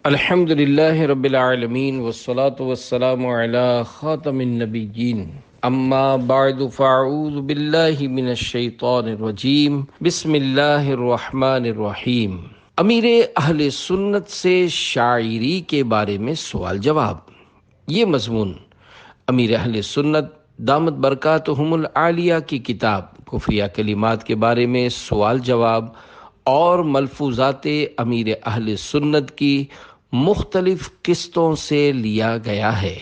الحمد للہ رب العالمین والصلاة والسلام علی خاتم النبیین اما بعد فاعوذ باللہ من الشیطان الرجیم بسم اللہ الرحمن الرحیم۔ امیر اہل سنت سے شاعری کے بارے میں سوال جواب۔ یہ مضمون امیر اہل سنت دامت برکاتہم العالیہ کی کتاب کفریہ کلمات کے بارے میں سوال جواب اور ملفوظات امیر اہل سنت کی مختلف قسطوں سے لیا گیا ہے۔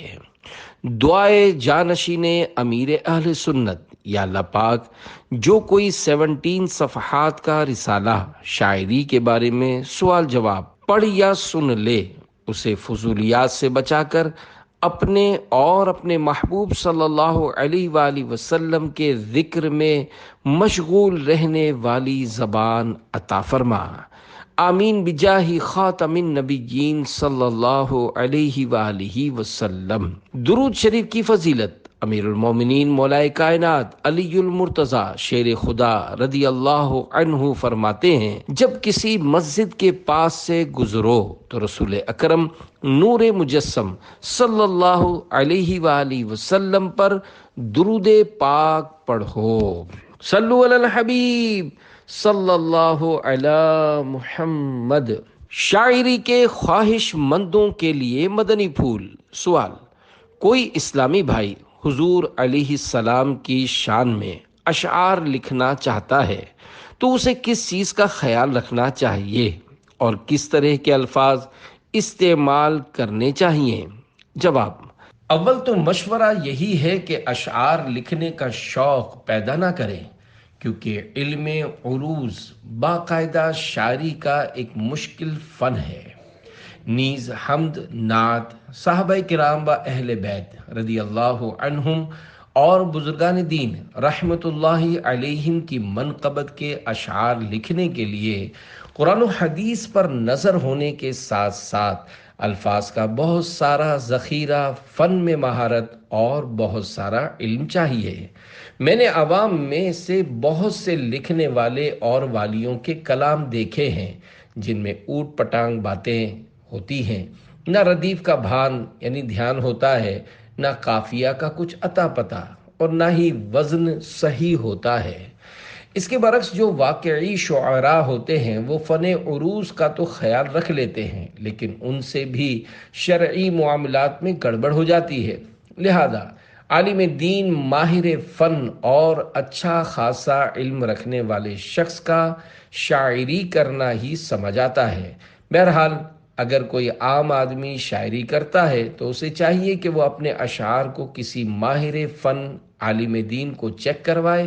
دعائے جانشین امیر اہل سنت، یا اللہ پاک جو کوئی 17 صفحات کا رسالہ شاعری کے بارے میں سوال جواب پڑھ یا سن لے، اسے فضولیات سے بچا کر اپنے اور اپنے محبوب صلی اللہ علیہ وآلہ وسلم کے ذکر میں مشغول رہنے والی زبان عطا فرما۔ آمین بجاہ خاتم النبیین صلی اللہ علیہ وآلہ وسلم۔ درود شریف کی فضیلت امیر المومنین مولا کائنات علی المرتضیٰ شیر خدا رضی اللہ عنہ فرماتے ہیں، جب کسی مسجد کے پاس سے گزرو تو رسول اکرم نور مجسم صلی اللہ علیہ وآلہ وسلم پر درود پاک پڑھو۔ صلو علی الحبیب صلی اللہ علی محمد۔ شاعری کے خواہش مندوں کے لیے مدنی پھول۔ سوال: کوئی اسلامی بھائی حضور علیہ السلام کی شان میں اشعار لکھنا چاہتا ہے تو اسے کس چیز کا خیال رکھنا چاہیے اور کس طرح کے الفاظ استعمال کرنے چاہیے؟ جواب: اول تو مشورہ یہی ہے کہ اشعار لکھنے کا شوق پیدا نہ کریں، کیونکہ علم عروض باقاعدہ شاعری کا ایک مشکل فن ہے۔ نیز حمد، نعت، صحابہ کرام و اہل بیت رضی اللہ عنہم اور بزرگان دین رحمت اللہ علیہم کی منقبت کے اشعار لکھنے کے لیے قرآن و حدیث پر نظر ہونے کے ساتھ ساتھ الفاظ کا بہت سارا ذخیرہ، فن میں مہارت اور بہت سارا علم چاہیے۔ میں نے عوام میں سے بہت سے لکھنے والے اور والیوں کے کلام دیکھے ہیں جن میں اوٹ پٹانگ باتیں ہوتی ہیں، نہ ردیف کا بھان یعنی دھیان ہوتا ہے، نہ قافیہ کا کچھ عطا پتہ، اور نہ ہی وزن صحیح ہوتا ہے۔ اس کے برعکس جو واقعی شعراء ہوتے ہیں وہ فن عروض کا تو خیال رکھ لیتے ہیں، لیکن ان سے بھی شرعی معاملات میں گڑبڑ ہو جاتی ہے۔ لہذا عالم دین، ماہر فن اور اچھا خاصا علم رکھنے والے شخص کا شاعری کرنا ہی سمجھ آتا ہے۔ بہرحال اگر کوئی عام آدمی شاعری کرتا ہے تو اسے چاہیے کہ وہ اپنے اشعار کو کسی ماہر فن عالم دین کو چیک کروائے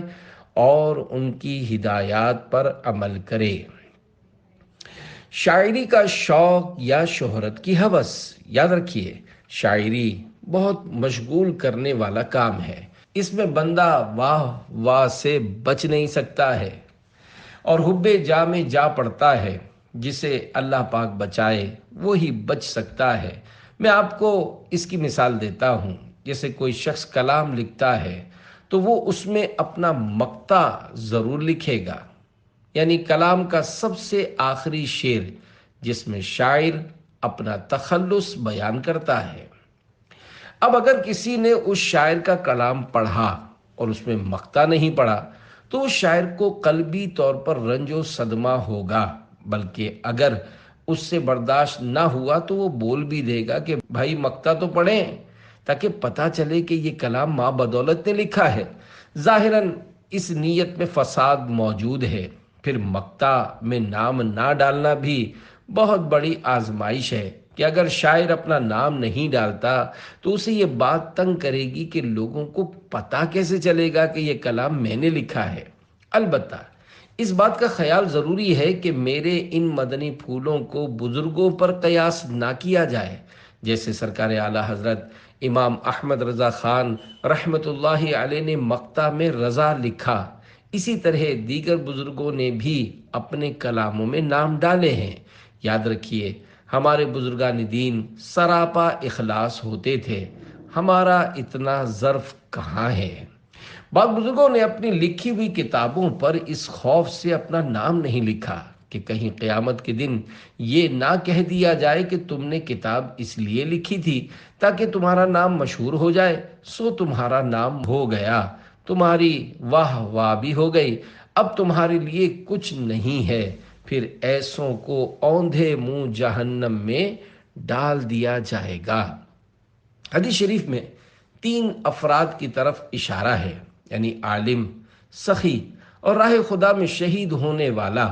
اور ان کی ہدایات پر عمل کرے۔ شاعری کا شوق یا شہرت کی ہوس۔ یاد رکھیے، شاعری بہت مشغول کرنے والا کام ہے۔ اس میں بندہ واہ واہ سے بچ نہیں سکتا ہے اور حب جاہ میں جا پڑتا ہے۔ جسے اللہ پاک بچائے وہی بچ سکتا ہے۔ میں آپ کو اس کی مثال دیتا ہوں۔ جیسے کوئی شخص کلام لکھتا ہے تو وہ اس میں اپنا مقطع ضرور لکھے گا، یعنی کلام کا سب سے آخری شعر جس میں شاعر اپنا تخلص بیان کرتا ہے۔ اب اگر کسی نے اس شاعر کا کلام پڑھا اور اس میں مقطع نہیں پڑھا تو اس شاعر کو قلبی طور پر رنج و صدمہ ہوگا، بلکہ اگر اس سے برداشت نہ ہوا تو وہ بول بھی دے گا کہ بھائی مقطع تو پڑھیں تاکہ پتہ چلے کہ یہ کلام ماں بدولت نے لکھا ہے۔ ظاہراً اس نیت میں فساد موجود ہے۔ پھر مقطع میں نام نہ ڈالنا بھی بہت بڑی آزمائش ہے کہ اگر شاعر اپنا نام نہیں ڈالتا تو اسے یہ بات تنگ کرے گی کہ لوگوں کو پتہ کیسے چلے گا کہ یہ کلام میں نے لکھا ہے۔ البتہ اس بات کا خیال ضروری ہے کہ میرے ان مدنی پھولوں کو بزرگوں پر قیاس نہ کیا جائے۔ جیسے سرکار اعلیٰ حضرت امام احمد رضا خان رحمت اللہ علیہ نے مقطع میں رضا لکھا، اسی طرح دیگر بزرگوں نے بھی اپنے کلاموں میں نام ڈالے ہیں۔ یاد رکھیے، ہمارے بزرگان دین سراپا اخلاص ہوتے تھے، ہمارا اتنا ظرف کہاں ہے۔ بعض بزرگوں نے اپنی لکھی ہوئی کتابوں پر اس خوف سے اپنا نام نہیں لکھا کہ کہیں قیامت کے دن یہ نہ کہہ دیا جائے کہ تم نے کتاب اس لیے لکھی تھی تاکہ تمہارا نام مشہور ہو جائے، سو تمہارا نام ہو گیا، تمہاری واہ واہ بھی ہو گئی، اب تمہارے لیے کچھ نہیں ہے، پھر ایسوں کو اوندھے منہ جہنم میں ڈال دیا جائے گا۔ حدیث شریف میں 3 افراد کی طرف اشارہ ہے، یعنی عالم، سخی اور راہ خدا میں شہید ہونے والا،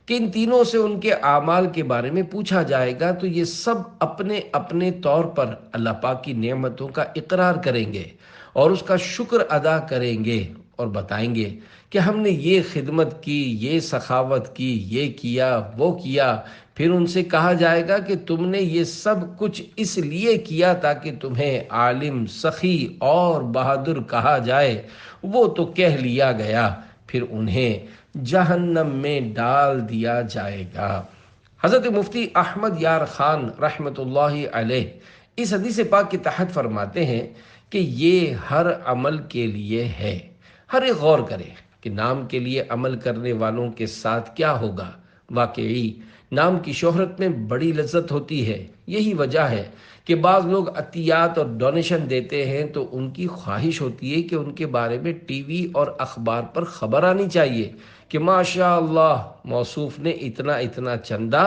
کہ ان تینوں سے ان کے اعمال کے بارے میں پوچھا جائے گا تو یہ سب اپنے اپنے طور پر اللہ پاک کی نعمتوں کا اقرار کریں گے اور اس کا شکر ادا کریں گے اور بتائیں گے کہ ہم نے یہ خدمت کی، یہ سخاوت کی، یہ کیا، وہ کیا۔ پھر ان سے کہا جائے گا کہ تم نے یہ سب کچھ اس لیے کیا تاکہ تمہیں عالم، سخی اور بہادر کہا جائے، وہ تو کہہ لیا گیا، پھر انہیں جہنم میں ڈال دیا جائے گا۔ حضرت مفتی احمد یار خان رحمۃ اللہ علیہ اس حدیث پاک کے تحت فرماتے ہیں کہ یہ ہر عمل کے لیے ہے۔ ہر ایک غور کرے کہ نام کے لیے عمل کرنے والوں کے ساتھ کیا ہوگا۔ واقعی نام کی شہرت میں بڑی لذت ہوتی ہے۔ یہی وجہ ہے کہ بعض لوگ عطیات اور ڈونیشن دیتے ہیں تو ان کی خواہش ہوتی ہے کہ ان کے بارے میں ٹی وی اور اخبار پر خبر آنی چاہیے کہ ماشاء اللہ موصوف نے اتنا اتنا چندہ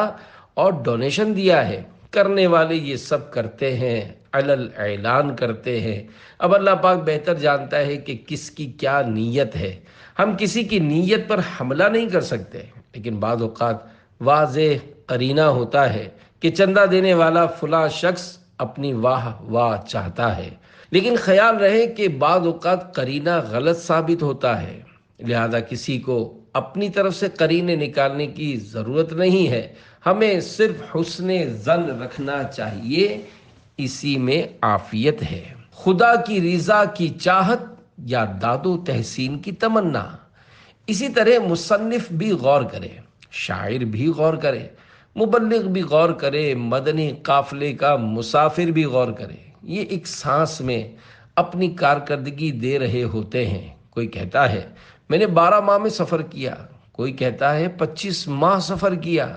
اور ڈونیشن دیا ہے۔ کرنے والے یہ سب کرتے ہیں، علل اعلان کرتے ہیں۔ اب اللہ پاک بہتر جانتا ہے کہ کس کی کیا نیت ہے۔ ہم کسی کی نیت پر حملہ نہیں کر سکتے، لیکن بعض اوقات واضح قرینہ ہوتا ہے کہ چندہ دینے والا فلاں شخص اپنی واہ واہ چاہتا ہے، لیکن خیال رہے کہ بعض اوقات قرینہ غلط ثابت ہوتا ہے، لہذا کسی کو اپنی طرف سے قرینے نکالنے کی ضرورت نہیں ہے۔ ہمیں صرف حسن ظن رکھنا چاہیے، اسی میں عافیت ہے۔ خدا کی رضا کی چاہت یا داد و تحسین کی تمنا۔ اسی طرح مصنف بھی غور کرے، شاعر بھی غور کرے، مبلغ بھی غور کرے، مدنی قافلے کا مسافر بھی غور کرے۔ یہ ایک سانس میں اپنی کارکردگی دے رہے ہوتے ہیں۔ کوئی کہتا ہے میں نے 12 ماہ میں سفر کیا، کوئی کہتا ہے 25 ماہ سفر کیا،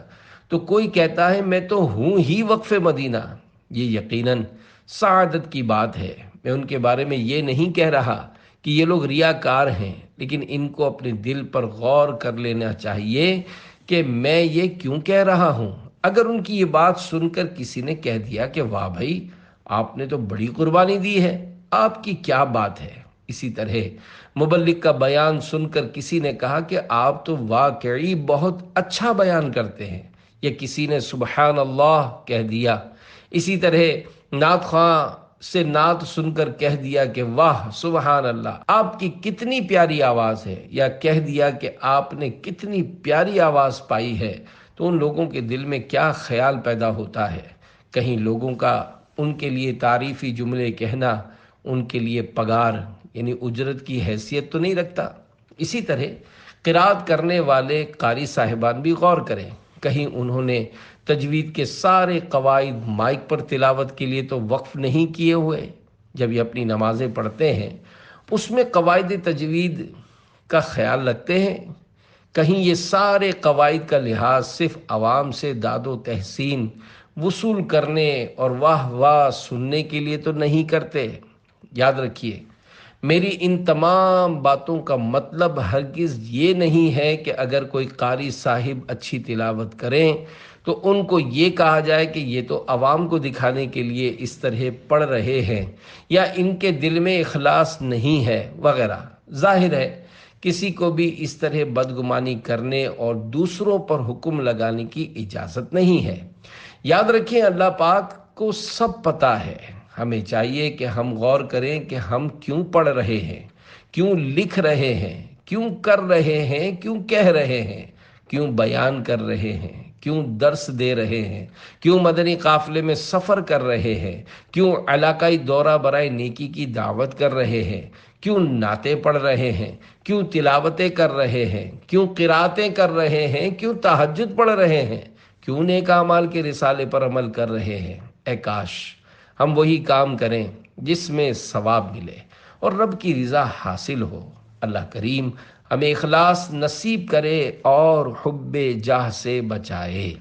تو کوئی کہتا ہے میں تو ہوں ہی وقف مدینہ۔ یہ یقیناً سعادت کی بات ہے۔ میں ان کے بارے میں یہ نہیں کہہ رہا کہ یہ لوگ ریاکار ہیں، لیکن ان کو اپنے دل پر غور کر لینا چاہیے کہ میں یہ کیوں کہہ رہا ہوں۔ اگر ان کی یہ بات سن کر کسی نے کہہ دیا کہ واہ بھائی آپ نے تو بڑی قربانی دی ہے، آپ کی کیا بات ہے۔ اسی طرح مبلغ کا بیان سن کر کسی نے کہا کہ آپ تو واقعی بہت اچھا بیان کرتے ہیں، یا کسی نے سبحان اللہ کہہ دیا۔ اسی طرح نعت خواں سے نعت سن کر کہہ دیا کہ واہ سبحان اللہ آپ کی کتنی پیاری آواز ہے، یا کہہ دیا کہ آپ نے کتنی پیاری آواز پائی ہے، تو ان لوگوں کے دل میں کیا خیال پیدا ہوتا ہے۔ کہیں لوگوں کا ان کے لیے تعریفی جملے کہنا ان کے لیے پگار یعنی اجرت کی حیثیت تو نہیں رکھتا۔ اسی طرح قرات کرنے والے قاری صاحبان بھی غور کریں، کہیں انہوں نے تجوید کے سارے قواعد مائک پر تلاوت کے لیے تو وقف نہیں کیے ہوئے۔ جب یہ اپنی نمازیں پڑھتے ہیں اس میں قواعد تجوید کا خیال رکھتے ہیں، کہیں یہ سارے قواعد کا لحاظ صرف عوام سے داد و تحسین وصول کرنے اور واہ واہ سننے کے لیے تو نہیں کرتے۔ یاد رکھیے میری ان تمام باتوں کا مطلب ہرگز یہ نہیں ہے کہ اگر کوئی قاری صاحب اچھی تلاوت کریں تو ان کو یہ کہا جائے کہ یہ تو عوام کو دکھانے کے لیے اس طرح پڑھ رہے ہیں، یا ان کے دل میں اخلاص نہیں ہے وغیرہ۔ ظاہر ہے کسی کو بھی اس طرح بدگمانی کرنے اور دوسروں پر حکم لگانے کی اجازت نہیں ہے۔ یاد رکھیں اللہ پاک کو سب پتہ ہے۔ ہمیں چاہیے کہ ہم غور کریں کہ ہم کیوں پڑھ رہے ہیں، کیوں لکھ رہے ہیں، کیوں کر رہے ہیں، کیوں کہہ رہے ہیں، کیوں بیان کر رہے ہیں، کیوں درس دے رہے ہیں، کیوں مدنی قافلے میں سفر کر رہے ہیں، کیوں علاقائی دورہ برائے نیکی کی دعوت کر رہے ہیں، کیوں نعتیں پڑھ رہے ہیں، کیوں تلاوتیں کر رہے ہیں، کیوں قراتیں کر رہے ہیں، کیوں تہجد پڑھ رہے ہیں، کیوں نیک اعمال کے رسالے پر عمل کر رہے ہیں۔ اے کاش ہم وہی کام کریں جس میں ثواب ملے اور رب کی رضا حاصل ہو۔ اللہ کریم ہمیں اخلاص نصیب کرے اور حب جاہ سے بچائے۔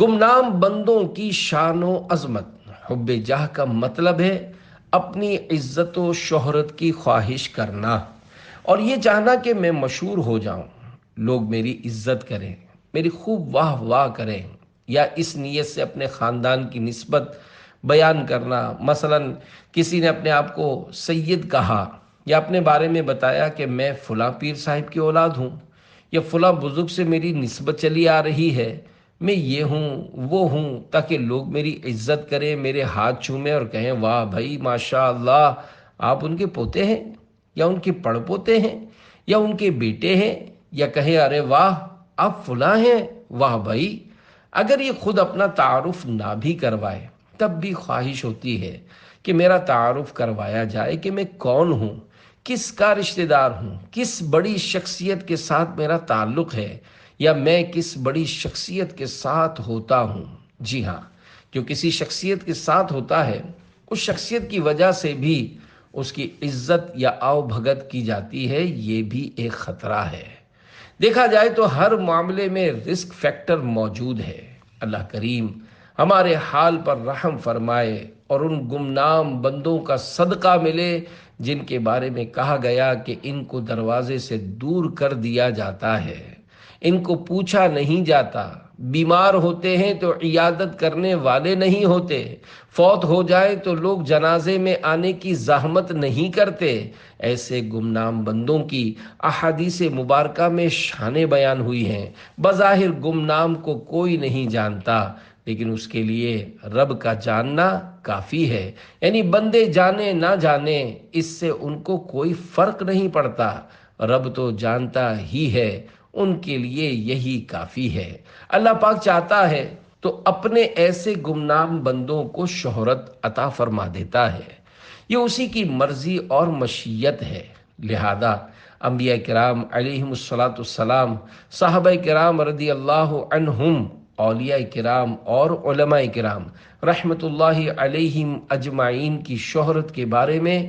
گمنام بندوں کی شان و عظمت۔ حب جاہ کا مطلب ہے اپنی عزت و شہرت کی خواہش کرنا، اور یہ چاہنا کہ میں مشہور ہو جاؤں، لوگ میری عزت کریں، میری خوب واہ واہ کریں، یا اس نیت سے اپنے خاندان کی نسبت بیان کرنا۔ مثلا کسی نے اپنے آپ کو سید کہا یا اپنے بارے میں بتایا کہ میں فلاں پیر صاحب کی اولاد ہوں، یا فلاں بزرگ سے میری نسبت چلی آ رہی ہے، میں یہ ہوں وہ ہوں، تاکہ لوگ میری عزت کریں، میرے ہاتھ چومیں اور کہیں واہ بھائی ماشاء اللہ، آپ ان کے پوتے ہیں یا ان کے پڑ پوتے ہیں یا ان کے بیٹے ہیں، یا کہیں ارے واہ آپ فلاں ہیں، واہ بھائی۔ اگر یہ خود اپنا تعارف نہ بھی کروائے تب بھی خواہش ہوتی ہے کہ میرا تعارف کروایا جائے کہ میں کون ہوں، کس کا رشتہ دار ہوں، کس بڑی شخصیت کے ساتھ میرا تعلق ہے، یا میں کس بڑی شخصیت کے ساتھ ہوتا ہوں۔ جی ہاں، جو کسی شخصیت کے ساتھ ہوتا ہے اس شخصیت کی وجہ سے بھی اس کی عزت یا آؤ بھگت کی جاتی ہے، یہ بھی ایک خطرہ ہے۔ دیکھا جائے تو ہر معاملے میں رسک فیکٹر موجود ہے۔ اللہ کریم ہمارے حال پر رحم فرمائے اور ان گمنام بندوں کا صدقہ ملے جن کے بارے میں کہا گیا کہ ان کو دروازے سے دور کر دیا جاتا ہے، ان کو پوچھا نہیں جاتا، بیمار ہوتے ہیں تو عیادت کرنے والے نہیں ہوتے، فوت ہو جائے تو لوگ جنازے میں آنے کی زحمت نہیں کرتے۔ ایسے گمنام بندوں کی احادیث مبارکہ میں شانیں بیان ہوئی ہیں۔ بظاہر گمنام کو کوئی نہیں جانتا، لیکن اس کے لیے رب کا جاننا کافی ہے، یعنی بندے جانے نہ جانے اس سے ان کو کوئی فرق نہیں پڑتا، رب تو جانتا ہی ہے، ان کے لیے یہی کافی ہے۔ اللہ پاک چاہتا ہے تو اپنے ایسے گمنام بندوں کو شہرت عطا فرما دیتا ہے، یہ اسی کی مرضی اور مشیت ہے۔ لہذا انبیاء کرام علیہم السلام، صحابہ کرام رضی اللہ عنہم، اولیاء کرام اور علماء کرام رحمت اللہ علیہم اجمعین کی شہرت کے بارے میں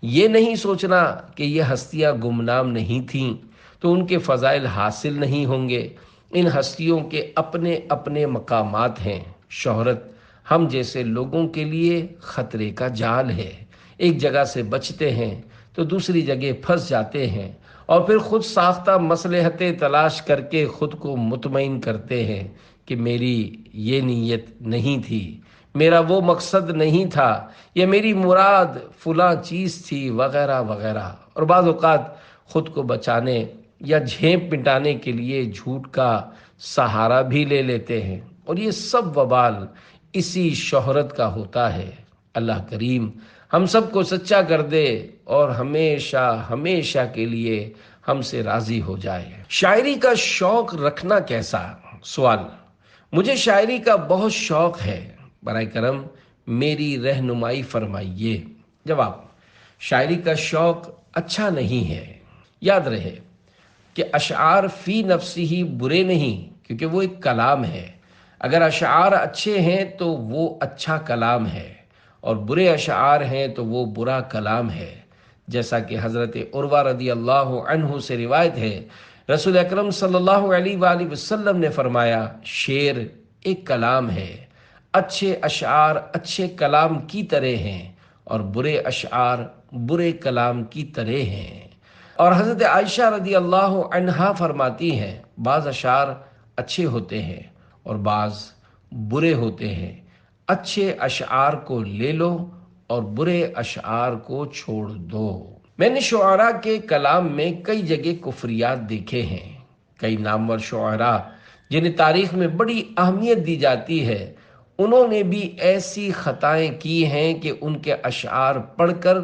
یہ نہیں سوچنا کہ یہ ہستیاں گمنام نہیں تھیں تو ان کے فضائل حاصل نہیں ہوں گے۔ ان ہستیوں کے اپنے اپنے مقامات ہیں۔ شہرت ہم جیسے لوگوں کے لیے خطرے کا جال ہے، ایک جگہ سے بچتے ہیں تو دوسری جگہ پھنس جاتے ہیں، اور پھر خود ساختہ مصلحتیں تلاش کر کے خود کو مطمئن کرتے ہیں کہ میری یہ نیت نہیں تھی، میرا وہ مقصد نہیں تھا، یا میری مراد فلاں چیز تھی، وغیرہ وغیرہ، اور بعض اوقات خود کو بچانے یا جھیپ مٹانے کے لیے جھوٹ کا سہارا بھی لے لیتے ہیں، اور یہ سب وبال اسی شہرت کا ہوتا ہے۔ اللہ کریم ہم سب کو سچا کر دے اور ہمیشہ ہمیشہ کے لیے ہم سے راضی ہو جائے۔ شاعری کا شوق رکھنا کیسا؟ سوال: مجھے شاعری کا بہت شوق ہے، برائے کرم میری رہنمائی فرمائیے۔ جواب: شاعری کا شوق اچھا نہیں ہے۔ یاد رہے کہ اشعار فی نفسی ہی برے نہیں، کیونکہ وہ ایک کلام ہے۔ اگر اشعار اچھے ہیں تو وہ اچھا کلام ہے، اور برے اشعار ہیں تو وہ برا کلام ہے۔ جیسا کہ حضرت عروہ رضی اللہ عنہ سے روایت ہے، رسول اکرم صلی اللہ علیہ وآلہ وسلم نے فرمایا، شعر ایک کلام ہے، اچھے اشعار اچھے کلام کی طرح ہیں اور برے اشعار برے کلام کی طرح ہیں۔ اور حضرت عائشہ رضی اللہ عنہا فرماتی ہیں، بعض اشعار اچھے ہوتے ہیں اور بعض برے ہوتے ہیں، اچھے اشعار کو لے لو اور برے اشعار کو چھوڑ دو۔ میں نے شعراء کے کلام میں کئی جگہ کفریات دیکھے ہیں۔ کئی نامور شعراء جنہیں تاریخ میں بڑی اہمیت دی جاتی ہے، انہوں نے بھی ایسی خطائیں کی ہیں کہ ان کے اشعار پڑھ کر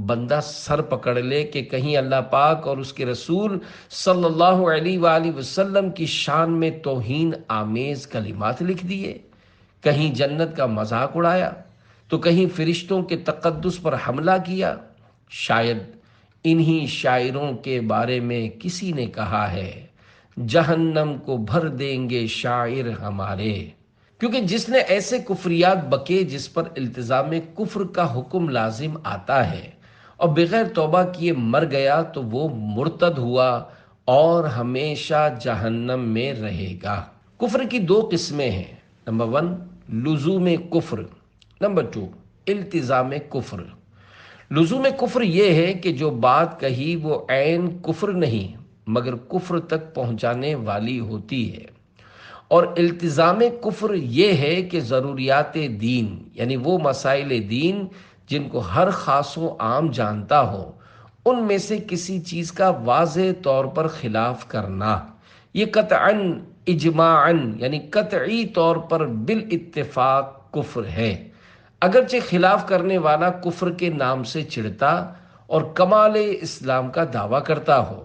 بندہ سر پکڑ لے کہ کہیں اللہ پاک اور اس کے رسول صلی اللہ علیہ وآلہ وسلم کی شان میں توہین آمیز کلمات لکھ دیے، کہیں جنت کا مذاق اڑایا تو کہیں فرشتوں کے تقدس پر حملہ کیا۔ شاید انہی شاعروں کے بارے میں کسی نے کہا ہے، جہنم کو بھر دیں گے شاعر ہمارے، کیونکہ جس نے ایسے کفریات بکے جس پر التزام کفر کا حکم لازم آتا ہے اور بغیر توبہ کیے مر گیا تو وہ مرتد ہوا اور ہمیشہ جہنم میں رہے گا۔ کفر کی دو قسمیں ہیں، نمبر 1 لزوم کفر، نمبر 2 التزام کفر۔ لزوم کفر یہ ہے کہ جو بات کہی وہ عین کفر نہیں مگر کفر تک پہنچانے والی ہوتی ہے، اور التزام کفر یہ ہے کہ ضروریات دین یعنی وہ مسائل دین جن کو ہر خاص و عام جانتا ہو، ان میں سے کسی چیز کا واضح طور پر خلاف کرنا، یہ قطعاً اجماعاً یعنی قطعی طور پر بالاتفاق کفر ہے، اگرچہ خلاف کرنے والا کفر کے نام سے چڑھتا اور کمال اسلام کا دعویٰ کرتا ہو۔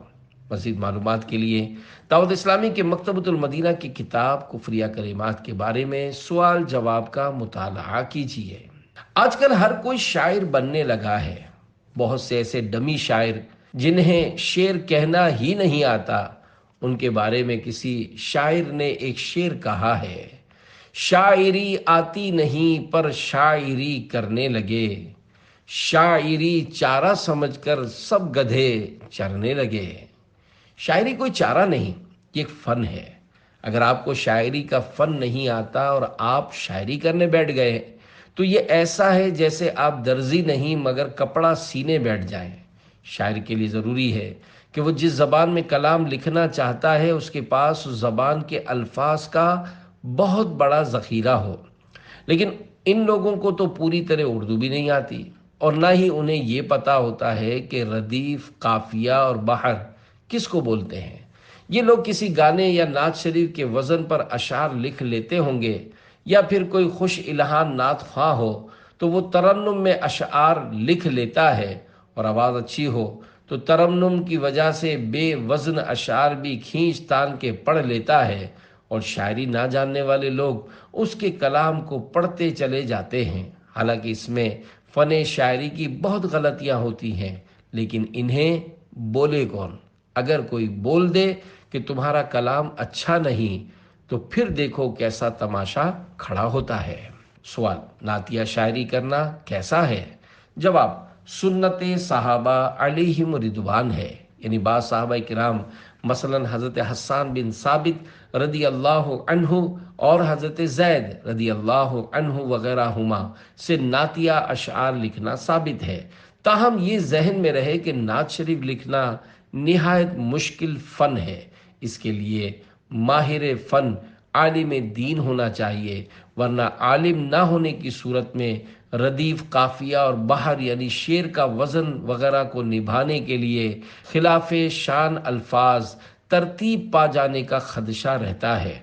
مزید معلومات کے لیے دعوت اسلامی کے مکتبۃ المدینہ کی کتاب کفریہ کلمات کے بارے میں سوال جواب کا مطالعہ کیجیے۔ آج کل ہر کوئی شاعر بننے لگا ہے۔ بہت سے ایسے ڈمی شاعر جنہیں شعر کہنا ہی نہیں آتا، ان کے بارے میں کسی شاعر نے ایک شعر کہا ہے، شاعری آتی نہیں پر شاعری کرنے لگے، شاعری چارہ سمجھ کر سب گدھے چرنے لگے۔ شاعری کوئی چارہ نہیں، یہ ایک فن ہے۔ اگر آپ کو شاعری کا فن نہیں آتا اور آپ شاعری کرنے بیٹھ گئے تو یہ ایسا ہے جیسے آپ درزی نہیں مگر کپڑا سینے بیٹھ جائیں۔ شاعر کے لیے ضروری ہے کہ وہ جس زبان میں کلام لکھنا چاہتا ہے اس کے پاس اس زبان کے الفاظ کا بہت بڑا ذخیرہ ہو، لیکن ان لوگوں کو تو پوری طرح اردو بھی نہیں آتی، اور نہ ہی انہیں یہ پتا ہوتا ہے کہ ردیف، قافیہ اور بحر کس کو بولتے ہیں۔ یہ لوگ کسی گانے یا نعت شریف کے وزن پر اشعار لکھ لیتے ہوں گے، یا پھر کوئی خوش الہان نعت خواں ہو تو وہ ترنم میں اشعار لکھ لیتا ہے، اور آواز اچھی ہو تو ترنم کی وجہ سے بے وزن اشعار بھی کھینچ تان کے پڑھ لیتا ہے، اور شاعری نہ جاننے والے لوگ اس کے کلام کو پڑھتے چلے جاتے ہیں۔ حالانکہ اس میں فن شاعری کی بہت غلطیاں ہوتی ہیں، لیکن انہیں بولے کون؟ اگر کوئی بول دے کہ تمہارا کلام اچھا نہیں تو پھر دیکھو کیسا تماشا کھڑا ہوتا ہے۔ سوال، نعتیہ شاعری کرنا کیسا ہے؟ جواب، سنت صحابہ علیہم رضوان ہے، یعنی بعض صحابہ کرام مثلا حضرت حسان بن ثابت رضی اللہ عنہ اور حضرت زید رضی اللہ عنہ وغیرہ ہما سے نعتیہ اشعار لکھنا ثابت ہے۔ تاہم یہ ذہن میں رہے کہ نعت شریف لکھنا نہایت مشکل فن ہے، اس کے لیے ماہر فن عالم دین ہونا چاہیے، ورنہ عالم نہ ہونے کی صورت میں ردیف، قافیہ اور بحر یعنی شعر کا وزن وغیرہ کو نبھانے کے لیے خلاف شان الفاظ ترتیب پا جانے کا خدشہ رہتا ہے۔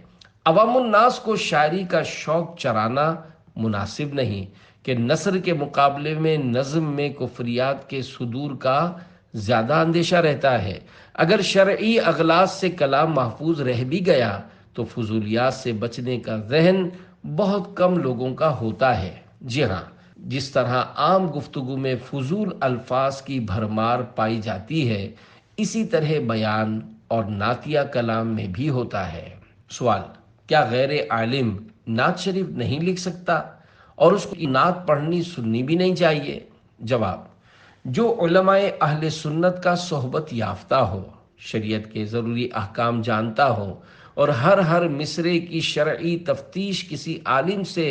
عوام الناس کو شاعری کا شوق چرانا مناسب نہیں کہ نثر کے مقابلے میں نظم میں کفریات کے صدور کا زیادہ اندیشہ رہتا ہے۔ اگر شرعی اغلاظ سے کلام محفوظ رہ بھی گیا تو فضولیات سے بچنے کا ذہن بہت کم لوگوں کا ہوتا ہے۔ جی ہاں، جس طرح عام گفتگو میں فضول الفاظ کی بھرمار پائی جاتی ہے، اسی طرح بیان اور نعتیہ کلام میں بھی ہوتا ہے۔ سوال، کیا غیر عالم نعت شریف نہیں لکھ سکتا اور اس کو نعت پڑھنی سننی بھی نہیں چاہیے؟ جواب، جو علماء اہل سنت کا صحبت یافتہ ہو، شریعت کے ضروری احکام جانتا ہو اور ہر مصرے کی شرعی تفتیش کسی عالم سے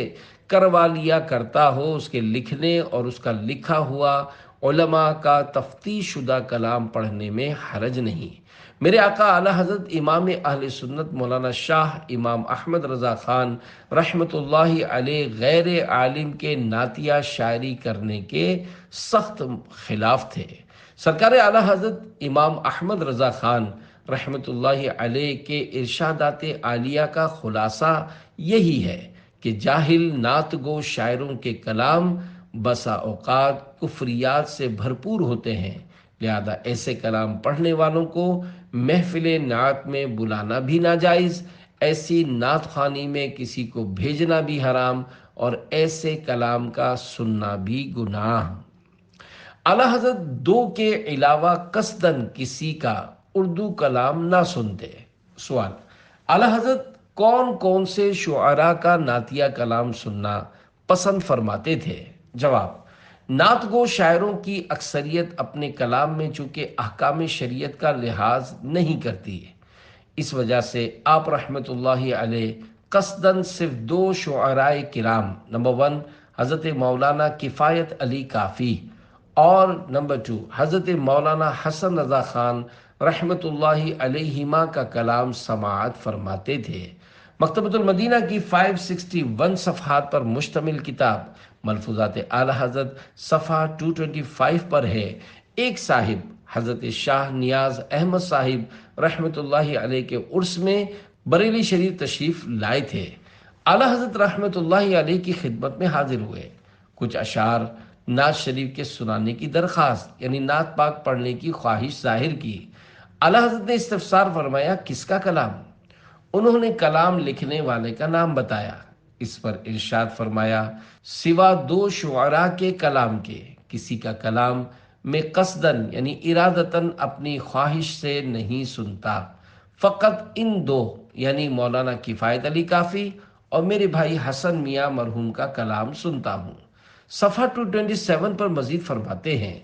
کروا لیا کرتا ہو، اس کے لکھنے اور اس کا لکھا ہوا علماء کا تفتیش شدہ کلام پڑھنے میں حرج نہیں۔ میرے آقا اعلی حضرت امام اہل سنت مولانا شاہ امام احمد رضا خان رحمۃ اللہ علیہ غیر عالم کے نعتیہ شاعری کرنے کے سخت خلاف تھے۔ سرکار اعلی حضرت امام احمد رضا خان رحمۃ اللہ علیہ کے ارشادات عالیہ کا خلاصہ یہی ہے کہ جاہل نعت گو شاعروں کے کلام بسا اوقات کفریات سے بھرپور ہوتے ہیں، لہذا ایسے کلام پڑھنے والوں کو محفل نعت میں بلانا بھی ناجائز، ایسی نعت خوانی میں کسی کو بھیجنا بھی حرام، اور ایسے کلام کا سننا بھی گناہ۔ اعلی حضرت دو کے علاوہ قصدن کسی کا اردو کلام نہ سنتے۔ سوال، اعلی حضرت کون کون سے شعراء کا نعتیہ کلام سننا پسند فرماتے تھے؟ جواب، نعت گو شاعروں کی اکثریت اپنے کلام میں چونکہ احکام شریعت کا لحاظ نہیں کرتی ہے، اس وجہ سے آپ رحمۃ اللہ علیہ قصداً صرف دو شعراء کرام، نمبر 1 حضرت مولانا کفایت علی کافی اور نمبر 2 حضرت مولانا حسن رضا خان رحمۃ اللہ علیہما کا کلام سماعت فرماتے تھے۔ مکتبۃ المدینہ کی 561 صفحات پر مشتمل کتاب ملفوظات اعلی حضرت صفحہ 225 پر ہے۔ ایک صاحب حضرت شاہ نیاز احمد صاحب رحمۃ اللہ علیہ کے عرس میں بریلی شریف تشریف لائے تھے۔ اعلی حضرت رحمۃ اللہ علیہ کی خدمت میں حاضر ہوئے، کچھ اشعار نعت شریف کے سنانے کی درخواست یعنی نعت پاک پڑھنے کی خواہش ظاہر کی۔ اعلی حضرت نے استفسار فرمایا، کس کا کلام؟ انہوں نے کلام لکھنے والے کا نام بتایا۔ اس پر ارشاد فرمایا، سوا دو شعراء کے کلام کے کسی کا کلام میں قصدن یعنی ارادتاً اپنی خواہش سے نہیں سنتا، فقط ان دو یعنی مولانا کفایت علی کافی اور میرے بھائی حسن میاں مرحوم کا کلام سنتا ہوں۔ صفحہ 227 پر مزید فرماتے ہیں،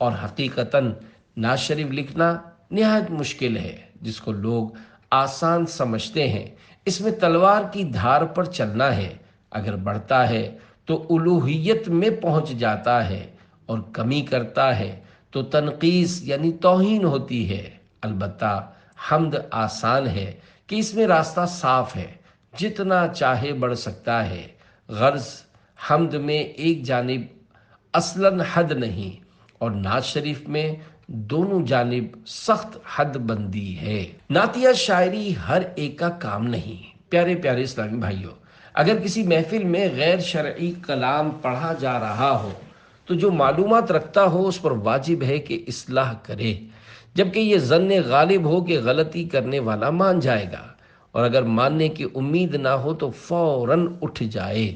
اور حقیقتاً نعت شریف لکھنا نہایت مشکل ہے، جس کو لوگ آسان سمجھتے ہیں۔ اس میں تلوار کی دھار پر چلنا ہے، اگر بڑھتا ہے تو الوہیت میں پہنچ جاتا ہے، اور کمی کرتا ہے تو تنقیص یعنی توہین ہوتی ہے۔ البتہ حمد آسان ہے کہ اس میں راستہ صاف ہے، جتنا چاہے بڑھ سکتا ہے۔ غرض حمد میں ایک جانب اصلاً حد نہیں، اور نعت شریف میں دونوں جانب سخت حد بندی ہے۔ نعتیہ شاعری ہر ایک کا کام نہیں۔ پیارے پیارے اسلامی بھائیوں، اگر کسی محفل میں غیر شرعی کلام پڑھا جا رہا ہو تو جو معلومات رکھتا ہو اس پر واجب ہے کہ اصلاح کرے، جبکہ یہ ظن غالب ہو کہ غلطی کرنے والا مان جائے گا، اور اگر ماننے کی امید نہ ہو تو فوراً اٹھ جائے۔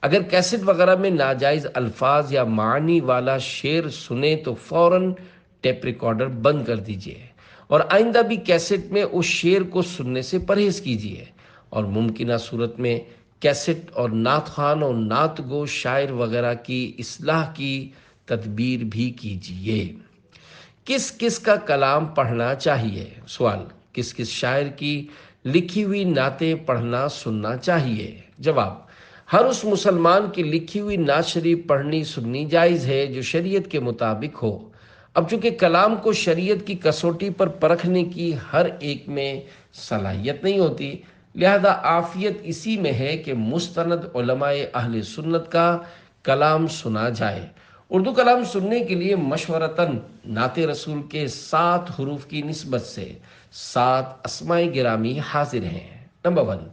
اگر کیسٹ وغیرہ میں ناجائز الفاظ یا معنی والا شعر سنے تو فوراً ٹیپ ریکارڈر بند کر دیجئے، اور آئندہ بھی کیسٹ میں اس شعر کو سننے سے پرہیز کیجئے، اور ممکنہ صورت میں کیسٹ اور نعت خوان اور نعت گو شاعر وغیرہ کی اصلاح کی تدبیر بھی کیجئے۔ کس کس کا کلام پڑھنا چاہیے؟ سوال، کس کس شاعر کی لکھی ہوئی نعتیں پڑھنا سننا چاہیے؟ جواب، ہر اس مسلمان کی لکھی ہوئی نعت شریف پڑھنی سننی جائز ہے جو شریعت کے مطابق ہو۔ اب چونکہ کلام کو شریعت کی کسوٹی پر پرکھنے کی ہر ایک میں صلاحیت نہیں ہوتی، لہذا عافیت اسی میں ہے کہ مستند علماء اہل سنت کا کلام سنا جائے۔ اردو کلام سننے کے لیے مشورتاً نعت رسول کے 7 حروف کی نسبت سے 7 اسماء گرامی حاضر ہیں۔ نمبر 1،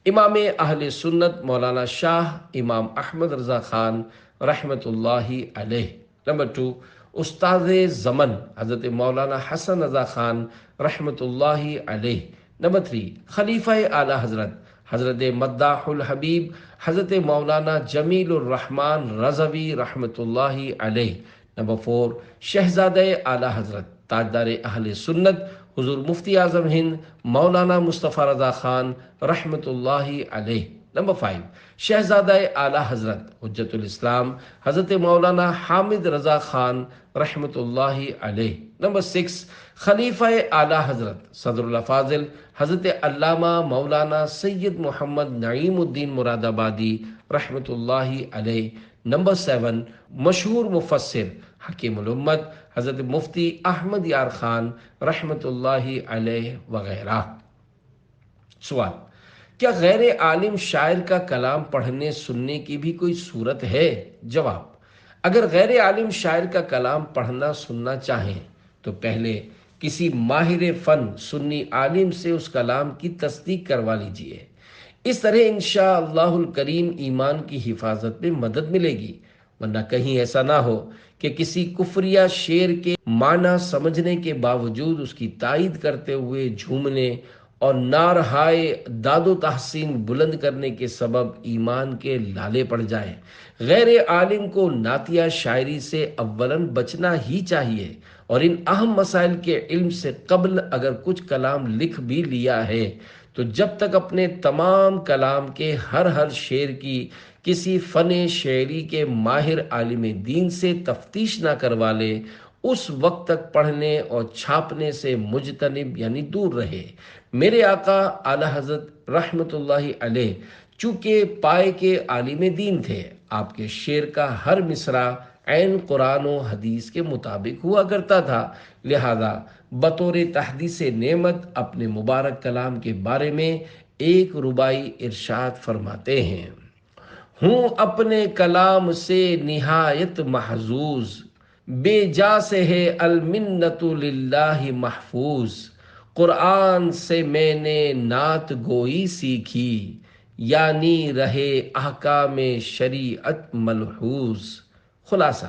امام اہل سنت مولانا شاہ امام احمد رضا خان رحمۃ اللہ علیہ۔ نمبر 2، استاد زمن حضرت مولانا حسن رضا خان رحمۃ اللہ علیہ۔ نمبر 3، خلیفہ اعلی حضرت حضرت مداح الحبیب حضرت مولانا جمیل الرحمن رضوی رحمۃ اللہ علیہ۔ نمبر 4، شہزادہ اعلی حضرت تاجدار اہل سنت حضور مفتی اعظم ہند مولانا مصطفیٰ رضا خان رحمۃ اللہ علیہ۔ نمبر 5، شہزادہ اعلی حضرت حجت الاسلام حضرت مولانا حامد رضا خان رحمۃ اللہ علیہ۔ نمبر 6، خلیفہ اعلی حضرت صدر الافاضل حضرت علامہ مولانا سید محمد نعیم الدین مراد آبادی رحمۃ اللہ علیہ۔ نمبر 7، مشہور مفسر حکیم الامت حضرت مفتی احمد یار خان رحمۃ اللہ علیہ وغیرہ۔ سوال، کیا غیر عالم شاعر کا کلام پڑھنے سننے کی بھی کوئی صورت ہے؟ جواب، اگر غیر عالم شاعر کا کلام پڑھنا سننا چاہیں تو پہلے کسی ماہر فن سنی عالم سے اس کلام کی تصدیق کروا لیجئے۔ اس طرح انشاءاللہ الکریم ایمان کی حفاظت میں مدد ملے گی، ورنہ کہیں ایسا نہ ہو کہ کسی کفریہ شعر کے معنی سمجھنے کے باوجود اس کی تائید کرتے ہوئے جھومنے اور نعرہائے داد و تحسین بلند کرنے کے سبب ایمان کے لالے پڑ جائیں۔ غیر عالم کو نعتیہ شاعری سے اولاً بچنا ہی چاہیے، اور ان اہم مسائل کے علم سے قبل اگر کچھ کلام لکھ بھی لیا ہے تو جب تک اپنے تمام کلام کے ہر شعر کی کسی فن شعری کے ماہر عالم دین سے تفتیش نہ کروا لے، اس وقت تک پڑھنے اور چھاپنے سے مجتنب یعنی دور رہے۔ میرے آقا اعلی حضرت رحمت اللہ علیہ چونکہ پائے کے عالم دین تھے، آپ کے شعر کا ہر مصرع عین قرآن و حدیث کے مطابق ہوا کرتا تھا، لہذا بطور تحدیث نعمت اپنے مبارک کلام کے بارے میں ایک ربائی ارشاد فرماتے ہیں: ہوں اپنے کلام سے نہایت محظوظ، بے جا سے ہے المنت للہ محفوظ، قرآن سے میں نے نعت گوئی سیکھی، یعنی رہے احکام شریعت ملحوظ۔ خلاصہ،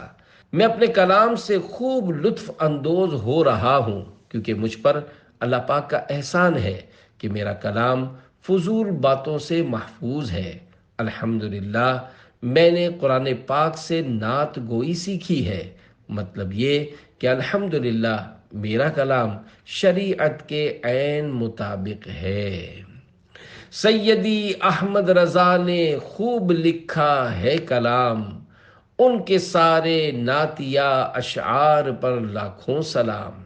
میں اپنے کلام سے خوب لطف اندوز ہو رہا ہوں، کیونکہ مجھ پر اللہ پاک کا احسان ہے کہ میرا کلام فضول باتوں سے محفوظ ہے۔ الحمدللہ میں نے قرآن پاک سے نعت گوئی سیکھی ہے، مطلب یہ کہ الحمدللہ میرا کلام شریعت کے عین مطابق ہے۔ سیدی احمد رضا نے خوب لکھا ہے کلام، ان کے سارے نعتیہ اشعار پر لاکھوں سلام۔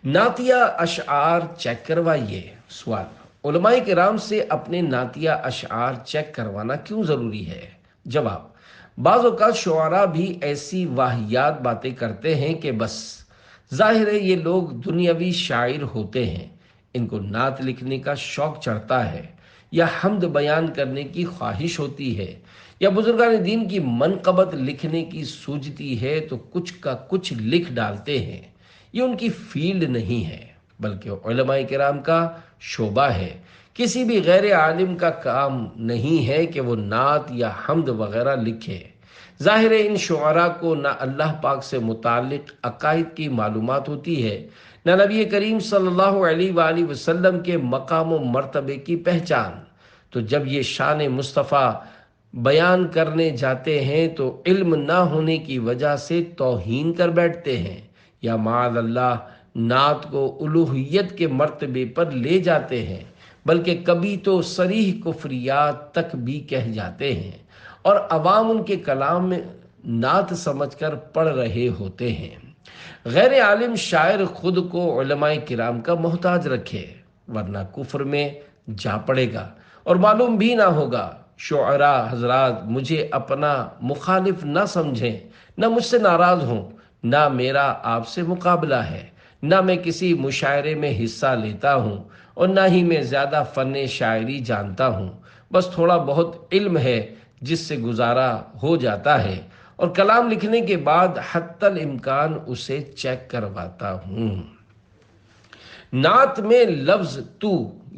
نعتیہ اشعار چیک کروائیے۔ سوال: علماء کرام سے اپنے نعتیہ اشعار چیک کروانا کیوں ضروری ہے؟ جواب: بعض اوقات شعراء بھی ایسی واہیات باتیں کرتے ہیں کہ بس ظاہر ہے یہ لوگ دنیاوی شاعر ہوتے ہیں، ان کو نعت لکھنے کا شوق چڑھتا ہے، یا حمد بیان کرنے کی خواہش ہوتی ہے، یا بزرگان دین کی منقبت لکھنے کی سوجتی ہے تو کچھ کا کچھ لکھ ڈالتے ہیں۔ یہ ان کی فیلڈ نہیں ہے، بلکہ علماء کرام کا شعبہ ہے۔ کسی بھی غیر عالم کا کام نہیں ہے کہ وہ نعت یا حمد وغیرہ لکھے۔ ظاہر ہے ان شعراء کو نہ اللہ پاک سے متعلق عقائد کی معلومات ہوتی ہے، نہ نبی کریم صلی اللہ علیہ وآلہ وسلم کے مقام و مرتبے کی پہچان۔ تو جب یہ شان مصطفیٰ بیان کرنے جاتے ہیں تو علم نہ ہونے کی وجہ سے توہین کر بیٹھتے ہیں، یا معاذ اللہ نعت کو الوہیت کے مرتبے پر لے جاتے ہیں، بلکہ کبھی تو صریح کفریات تک بھی کہہ جاتے ہیں، اور عوام ان کے کلام میں نعت سمجھ کر پڑھ رہے ہوتے ہیں۔ غیر عالم شاعر خود کو علماء کرام کا محتاج رکھے، ورنہ کفر میں جا پڑے گا اور معلوم بھی نہ ہوگا۔ شعراء حضرات مجھے اپنا مخالف نہ سمجھیں، نہ مجھ سے ناراض ہوں، نہ میرا آپ سے مقابلہ ہے، نہ میں کسی مشاعرے میں حصہ لیتا ہوں، اور نہ ہی میں زیادہ فن شاعری جانتا ہوں۔ بس تھوڑا بہت علم ہے جس سے گزارا ہو جاتا ہے، اور کلام لکھنے کے بعد حتی الامکان اسے چیک کرواتا ہوں۔ نعت میں لفظ تو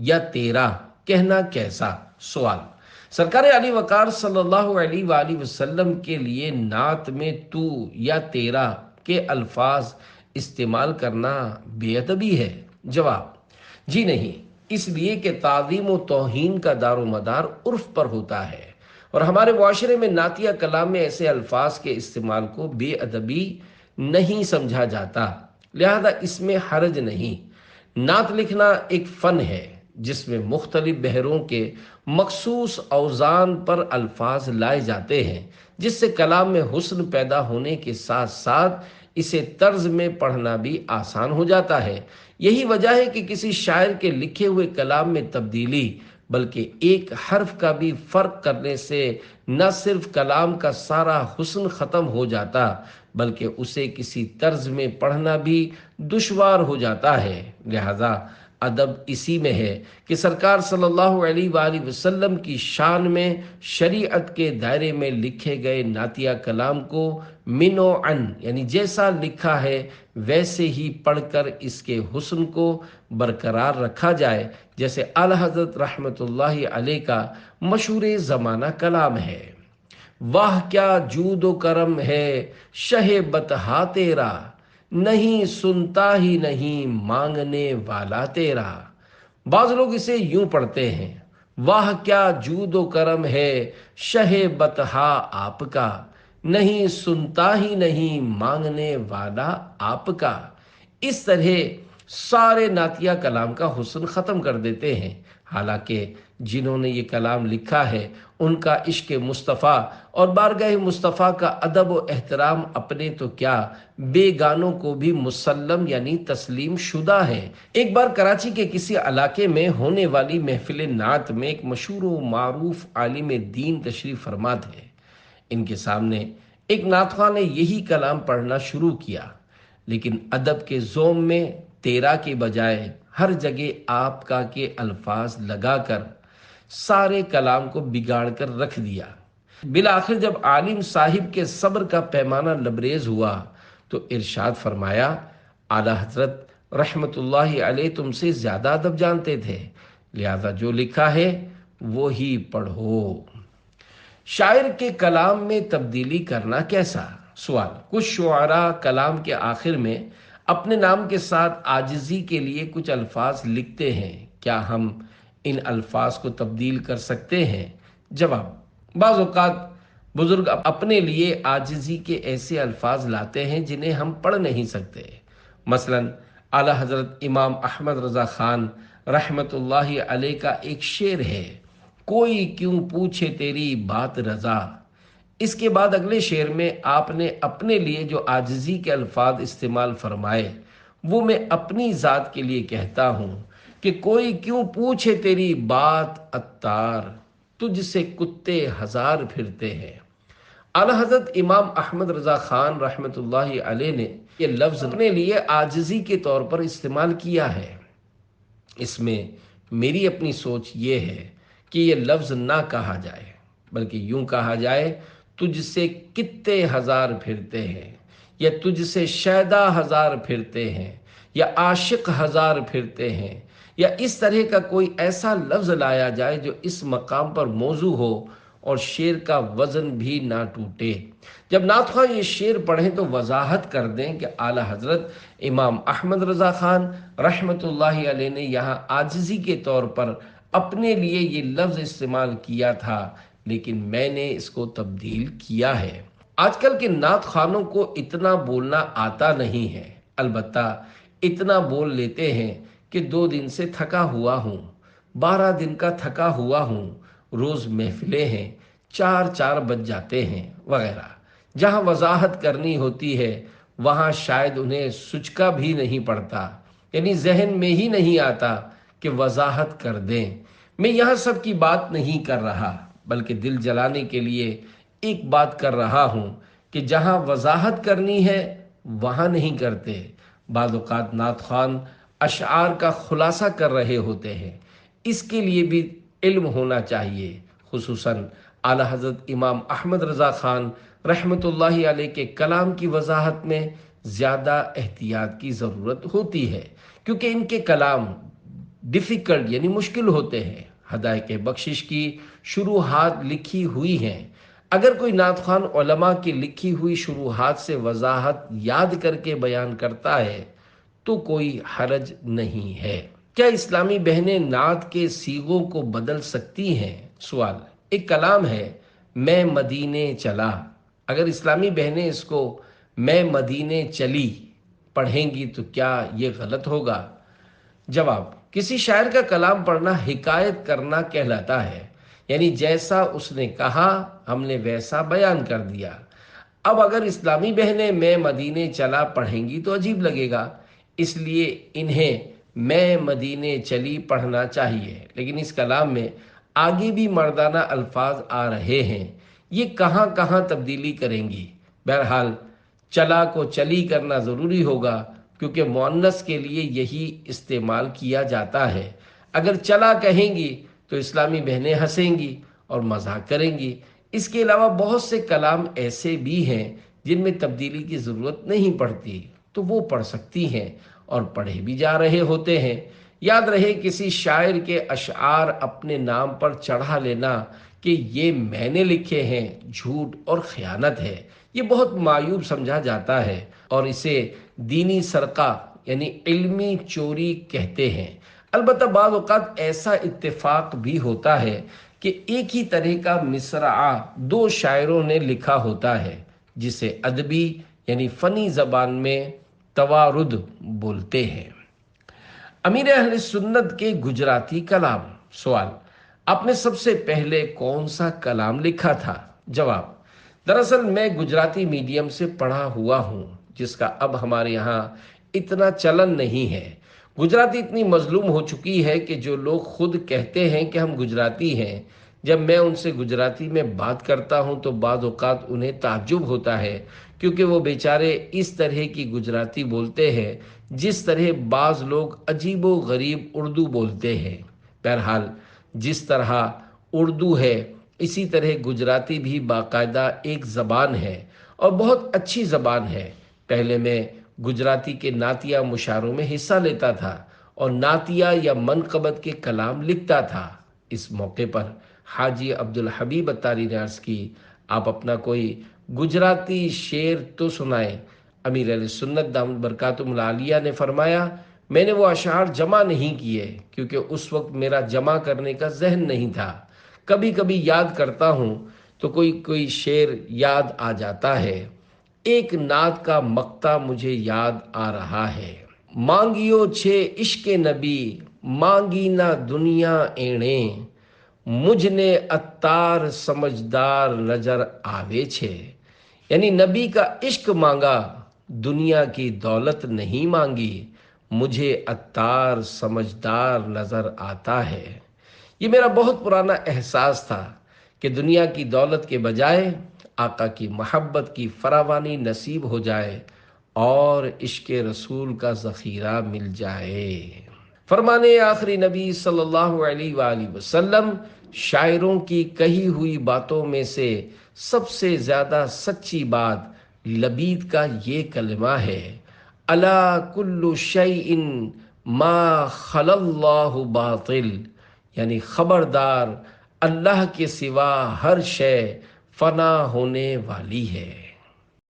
یا تیرا کہنا کیسا؟ سوال: سرکار علی وقار صلی اللہ علیہ وآلہ وسلم کے لیے نعت میں تو یا تیرا کے الفاظ استعمال کرنا بے ادبی ہے؟ جواب: جی نہیں، اس لیے کہ تعظیم و توہین کا دار و مدار عرف پر ہوتا ہے، اور ہمارے معاشرے میں نعتیہ کلام میں ایسے الفاظ کے استعمال کو بے ادبی نہیں سمجھا جاتا، لہذا اس میں حرج نہیں۔ نعت لکھنا ایک فن ہے جس میں مختلف بحروں کے مخصوص اوزان پر الفاظ لائے جاتے ہیں، جس سے کلام میں حسن پیدا ہونے کے ساتھ ساتھ اسے طرز میں پڑھنا بھی آسان ہو جاتا ہے۔ یہی وجہ ہے کہ کسی شاعر کے لکھے ہوئے کلام میں تبدیلی بلکہ ایک حرف کا بھی فرق کرنے سے نہ صرف کلام کا سارا حسن ختم ہو جاتا بلکہ اسے کسی طرز میں پڑھنا بھی دشوار ہو جاتا ہے۔ لہذا ادب اسی میں ہے کہ سرکار صلی اللہ علیہ وآلہ وسلم کی شان میں شریعت کے دائرے میں لکھے گئے نعتیہ کلام کو منوعاً یعنی جیسا لکھا ہے ویسے ہی پڑھ کر اس کے حسن کو برقرار رکھا جائے، جیسے اعلی حضرت رحمت اللہ علیہ کا مشہور زمانہ کلام ہے: واہ کیا جود و کرم ہے شہ بطحا تیرا، نہیں سنتا ہی نہیں مانگنے والا تیرا۔ بعض لوگ اسے یوں پڑھتے ہیں: واہ کیا جود و کرم ہے شہ بطحا آپ کا، نہیں سنتا ہی نہیں مانگنے والا آپ کا۔ اس طرح سارے نعتیہ کلام کا حسن ختم کر دیتے ہیں، حالانکہ جنہوں نے یہ کلام لکھا ہے ان کا عشق مصطفیٰ اور بارگاہ مصطفیٰ کا ادب و احترام اپنے تو کیا بے گانوں کو بھی مسلم یعنی تسلیم شدہ ہے۔ ایک بار کراچی کے کسی علاقے میں ہونے والی محفل نعت میں ایک مشہور و معروف عالم دین تشریف فرما تھے۔ ان کے سامنے ایک نعت خواں نے یہی کلام پڑھنا شروع کیا، لیکن ادب کے زوم میں تیرا کے بجائے ہر جگہ آپ کا کے الفاظ لگا کر سارے کلام کو بگاڑ کر رکھ دیا۔ بالآخر جب عالم صاحب کے صبر کا پیمانہ لبریز ہوا تو ارشاد فرمایا، اعلیٰ حضرت رحمت اللہ علیہ تم سے زیادہ ادب جانتے تھے، لہذا جو لکھا ہے وہی پڑھو۔ شاعر کے کلام میں تبدیلی کرنا کیسا؟ سوال۔ کچھ شعراء کلام کے آخر میں اپنے نام کے ساتھ عاجزی کے لیے کچھ الفاظ لکھتے ہیں، کیا ہم ان الفاظ کو تبدیل کر سکتے ہیں؟ جواب۔ بعض اوقات بزرگ اپنے لیے عاجزی کے ایسے الفاظ لاتے ہیں جنہیں ہم پڑھ نہیں سکتے۔ مثلا اعلیٰ حضرت امام احمد رضا خان رحمت اللہ علیہ کا ایک شعر ہے، کوئی کیوں پوچھے تیری بات رضا۔ اس کے بعد اگلے شعر میں آپ نے اپنے لیے جو عاجزی کے الفاظ استعمال فرمائے وہ میں اپنی ذات کے لیے کہتا ہوں کہ کوئی کیوں پوچھے تیری بات عطار، تجھ سے کتے ہزار پھرتے ہیں۔ اعلیٰ حضرت امام احمد رضا خان رحمت اللہ علیہ نے یہ لفظ اپنے لیے عاجزی کے طور پر استعمال کیا ہے۔ اس میں میری اپنی سوچ یہ ہے کہ یہ لفظ نہ کہا جائے، بلکہ یوں کہا جائے، تجھ سے کتے ہزار پھرتے ہیں، یا تجھ سے شیدا ہزار پھرتے ہیں، یا عاشق ہزار پھرتے ہیں، یا اس طرح کا کوئی ایسا لفظ لایا جائے جو اس مقام پر موضوع ہو اور شعر کا وزن بھی نہ ٹوٹے۔ جب نعت خواں یہ شعر پڑھیں تو وضاحت کر دیں کہ اعلیٰ حضرت امام احمد رضا خان رحمت اللہ علیہ نے یہاں عاجزی کے طور پر اپنے لیے یہ لفظ استعمال کیا تھا، لیکن میں نے اس کو تبدیل کیا ہے۔ آج کل کے نعت خوانوں کو اتنا بولنا آتا نہیں ہے، البتہ اتنا بول لیتے ہیں کہ 2 دن سے تھکا ہوا ہوں، 12 دن کا تھکا ہوا ہوں، روز محفلیں ہیں، 4 بج جاتے ہیں وغیرہ۔ جہاں وضاحت کرنی ہوتی ہے وہاں شاید انہیں سچکا بھی نہیں پڑتا، یعنی ذہن میں ہی نہیں آتا کہ وضاحت کر دیں۔ میں یہاں سب کی بات نہیں کر رہا، بلکہ دل جلانے کے لیے ایک بات کر رہا ہوں کہ جہاں وضاحت کرنی ہے وہاں نہیں کرتے۔ بعض اوقات نعت خوان اشعار کا خلاصہ کر رہے ہوتے ہیں، اس کے لیے بھی علم ہونا چاہیے۔ خصوصاً اعلیٰ حضرت امام احمد رضا خان رحمت اللہ علیہ کے کلام کی وضاحت میں زیادہ احتیاط کی ضرورت ہوتی ہے، کیونکہ ان کے کلام ڈیفیکلٹ یعنی مشکل ہوتے ہیں۔ ہدایت بخشش کی شروحات لکھی ہوئی ہیں، اگر کوئی نعت خوان علماء کی لکھی ہوئی شروحات سے وضاحت یاد کر کے بیان کرتا ہے تو کوئی حرج نہیں ہے۔ کیا اسلامی بہنیں نعت کے صیغوں کو بدل سکتی ہیں؟ سوال۔ ایک کلام ہے میں مدینے چلا، اگر اسلامی بہنیں اس کو میں مدینے چلی پڑھیں گی تو کیا یہ غلط ہوگا؟ جواب۔ کسی شاعر کا کلام پڑھنا حکایت کرنا کہلاتا ہے، یعنی جیسا اس نے کہا ہم نے ویسا بیان کر دیا۔ اب اگر اسلامی بہنیں میں مدینے چلا پڑھیں گی تو عجیب لگے گا، اس لیے انہیں میں مدینے چلی پڑھنا چاہیے، لیکن اس کلام میں آگے بھی مردانہ الفاظ آ رہے ہیں، یہ کہاں کہاں تبدیلی کریں گی؟ بہرحال چلا کو چلی کرنا ضروری ہوگا، کیونکہ مؤنث کے لیے یہی استعمال کیا جاتا ہے۔ اگر چلا کہیں گی تو اسلامی بہنیں ہنسیں گی اور مذاق کریں گی۔ اس کے علاوہ بہت سے کلام ایسے بھی ہیں جن میں تبدیلی کی ضرورت نہیں پڑتی، تو وہ پڑھ سکتی ہیں اور پڑھے بھی جا رہے ہوتے ہیں۔ یاد رہے کسی شاعر کے اشعار اپنے نام پر چڑھا لینا کہ یہ میں نے لکھے ہیں جھوٹ اور خیانت ہے، یہ بہت معیوب سمجھا جاتا ہے اور اسے دینی سرقہ یعنی علمی چوری کہتے ہیں۔ البتہ بعض اوقات ایسا اتفاق بھی ہوتا ہے کہ ایک ہی طرح کا مصرعہ 2 شاعروں نے لکھا ہوتا ہے، جسے ادبی یعنی فنی زبان میں توارد بولتے ہیں۔ امیر اہل سنت کے گجراتی کلام۔ سوال۔ آپ نے سب سے پہلے کون سا کلام لکھا تھا؟ جواب: دراصل میں گجراتی میڈیم سے پڑھا ہوا ہوں، جس کا اب ہمارے یہاں اتنا چلن نہیں ہے۔ گجراتی اتنی مظلوم ہو چکی ہے کہ جو لوگ خود کہتے ہیں کہ ہم گجراتی ہیں، جب میں ان سے گجراتی میں بات کرتا ہوں تو بعض اوقات انہیں تعجب ہوتا ہے، کیونکہ وہ بیچارے اس طرح کی گجراتی بولتے ہیں جس طرح بعض لوگ عجیب و غریب اردو بولتے ہیں۔ بہرحال، جس طرح اردو ہے اسی طرح گجراتی بھی باقاعدہ ایک زبان ہے اور بہت اچھی زبان ہے۔ پہلے میں گجراتی کے نعتیہ مشاعروں میں حصہ لیتا تھا اور نعتیہ یا منقبت کے کلام لکھتا تھا۔ اس موقع پر حاجی عبدالحبیب اتاری نے عرض کی: آپ اپنا کوئی گجراتی شعر تو سنائیں۔ امیر اہل سنت دامت برکاتہم العالیہ نے فرمایا: میں نے وہ اشعار جمع نہیں کیے کیونکہ اس وقت میرا جمع کرنے کا ذہن نہیں تھا۔ کبھی کبھی یاد کرتا ہوں تو کوئی شعر یاد آ جاتا ہے۔ ایک نعت کا مقطع مجھے یاد آ رہا ہے: مانگیو چھے عشق نبی مانگی نہ دنیا ایڑے، مجھ نے عطار سمجھدار نظر آوے چھے۔ یعنی نبی کا عشق مانگا، دنیا کی دولت نہیں مانگی، مجھے عطار سمجھدار نظر آتا ہے۔ یہ میرا بہت پرانا احساس تھا کہ دنیا کی دولت کے بجائے آقا کی محبت کی فراوانی نصیب ہو جائے اور عشق رسول کا ذخیرہ مل جائے۔ فرمانے آخری نبی صلی اللہ علیہ وآلہ وسلم: شاعروں کی کہی ہوئی باتوں میں سے سب سے زیادہ سچی بات لبید کا یہ کلمہ ہے: الا کل شیء ما خلا اللہ باطل، یعنی خبردار، اللہ کے سوا ہر شے فنا ہونے والی ہے۔